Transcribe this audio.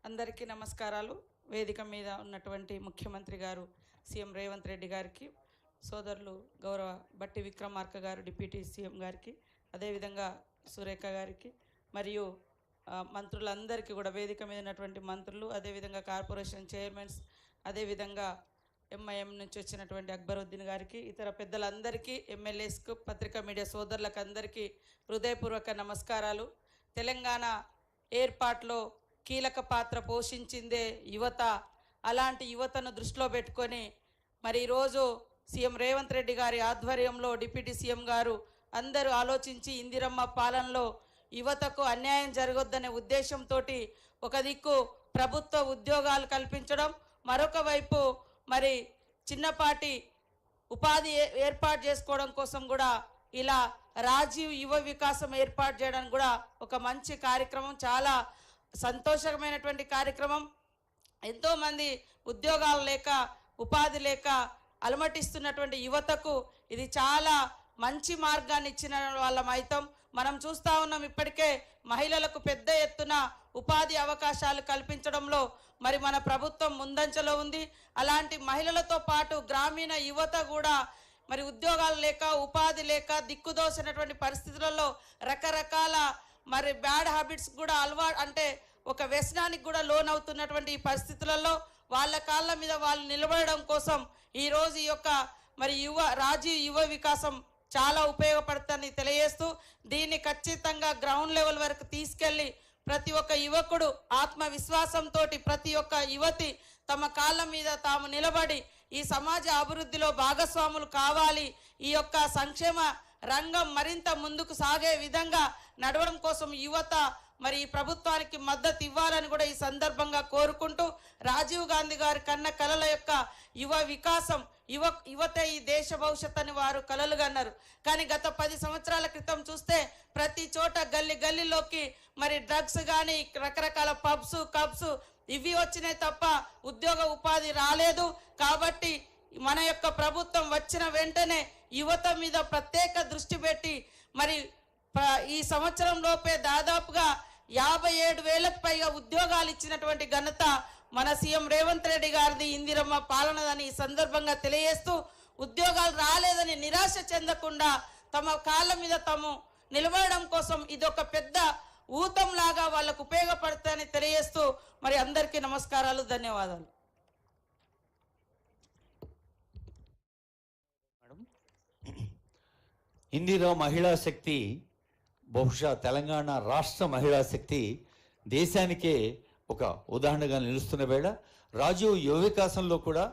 అందరికీ నమస్కారాలు. వేదిక మీద ఉన్నటువంటి ముఖ్యమంత్రి గారు సీఎం రేవంత్ రెడ్డి గారికి, సోదరులు గౌరవ బట్టి విక్రమార్క గారు డిప్యూటీ సీఎం గారికి, అదేవిధంగా సురేఖ గారికి మరియు మంత్రులందరికీ కూడా, వేదిక మీద ఉన్నటువంటి మంత్రులు, అదేవిధంగా కార్పొరేషన్ చైర్మన్స్, అదేవిధంగా ఎంఐఎం నుంచి వచ్చినటువంటి అక్బరుద్దీన్ గారికి, ఇతర పెద్దలందరికీ, ఎమ్మెల్యేస్కు, పత్రికా మీడియా సోదరులకు అందరికీ హృదయపూర్వక నమస్కారాలు. తెలంగాణ ఏర్పాటులో కీలక పాత్ర పోషించిందే యువత. అలాంటి యువతను దృష్టిలో పెట్టుకొని మరి ఈరోజు సీఎం రేవంత్ రెడ్డి గారి ఆధ్వర్యంలో డిప్యూటీ సీఎం గారు అందరూ ఆలోచించి ఇందిరమ్మ పాలనలో యువతకు అన్యాయం జరగొద్దనే ఉద్దేశంతో ఒక దిక్కు ప్రభుత్వ ఉద్యోగాలు కల్పించడం, మరొక వైపు మరి చిన్నపాటి ఉపాధి ఏర్పాటు చేసుకోవడం కోసం కూడా ఇలా రాజీవ్ యువ వికాసం ఏర్పాటు చేయడానికి కూడా ఒక మంచి కార్యక్రమం, చాలా సంతోషకరమైనటువంటి కార్యక్రమం. ఎంతోమంది ఉద్యోగాలు లేక, ఉపాధి లేక అలమటిస్తున్నటువంటి యువతకు ఇది చాలా మంచి మార్గాన్ని ఇచ్చిన వాళ్ళం అవుతాం. మనం చూస్తూ ఉన్నాం, ఇప్పటికే మహిళలకు పెద్ద ఎత్తున ఉపాధి అవకాశాలు కల్పించడంలో మరి మన ప్రభుత్వం ముందంజలో ఉంది. అలాంటి మహిళలతో పాటు గ్రామీణ యువత కూడా మరి ఉద్యోగాలు లేక, ఉపాధి లేక దిక్కుదోసినటువంటి పరిస్థితులలో రకరకాల మరి బ్యాడ్ హ్యాబిట్స్ కూడా అంటే ఒక వ్యసనానికి కూడా లోన్ అవుతున్నటువంటి ఈ పరిస్థితులలో వాళ్ళ కాళ్ళ మీద వాళ్ళు నిలబడడం కోసం ఈరోజు ఈ యొక్క మరి రాజీవ్ యువ వికాసం చాలా ఉపయోగపడుతుందని తెలియజేస్తూ, దీన్ని ఖచ్చితంగా గ్రౌండ్ లెవెల్ వరకు తీసుకెళ్ళి ప్రతి ఒక్క యువకుడు ఆత్మవిశ్వాసంతో, ప్రతి ఒక్క యువతి తమ కాళ్ళ మీద తాము నిలబడి ఈ సమాజ అభివృద్ధిలో భాగస్వాములు కావాలి. ఈ యొక్క సంక్షేమ రంగం మరింత ముందుకు సాగే విధంగా నడవడం కోసం యువత మరి ఈ ప్రభుత్వానికి మద్దతు ఇవ్వాలని కూడా ఈ సందర్భంగా కోరుకుంటూ, రాజీవ్ గాంధీ గారి కన్న కలల యొక్క యువ వికాసం, యువతే ఈ దేశ భవిష్యత్ అని వారు కలలుగా అన్నారు. కానీ గత 10 సంవత్సరాల క్రితం చూస్తే ప్రతి చోట గల్లీలోకి మరి డ్రగ్స్ కానీ, రకరకాల కబ్స్ ఇవి వచ్చినాయి తప్ప ఉద్యోగ ఉపాధి రాలేదు. కాబట్టి మన యొక్క ప్రభుత్వం వచ్చిన వెంటనే యువత మీద ప్రత్యేక దృష్టి పెట్టి మరి ఈ సంవత్సరం లోపే దాదాపుగా 57,000కు పైగా ఉద్యోగాలు ఇచ్చినటువంటి ఘనత మన సీఎం రేవంత్ రెడ్డి గారిది, ఇందిరమ్మ పాలనదని ఈ సందర్భంగా తెలియజేస్తూ, ఉద్యోగాలు రాలేదని నిరాశ చెందకుండా తమ కాళ్ళ మీద తాము నిలబడడం కోసం ఇది ఒక పెద్ద ఊతంలాగా వాళ్ళకు ఉపయోగపడుతుందని తెలియజేస్తూ మరి అందరికీ నమస్కారాలు, ధన్యవాదాలు. ఇందిరా మహిళా శక్తి బహుశా తెలంగాణ రాష్ట్ర మహిళా శక్తి దేశానికే ఒక ఉదాహరణగా నిలుస్తున్న వేళ రాజీవ్ యువ వికాసంలో కూడా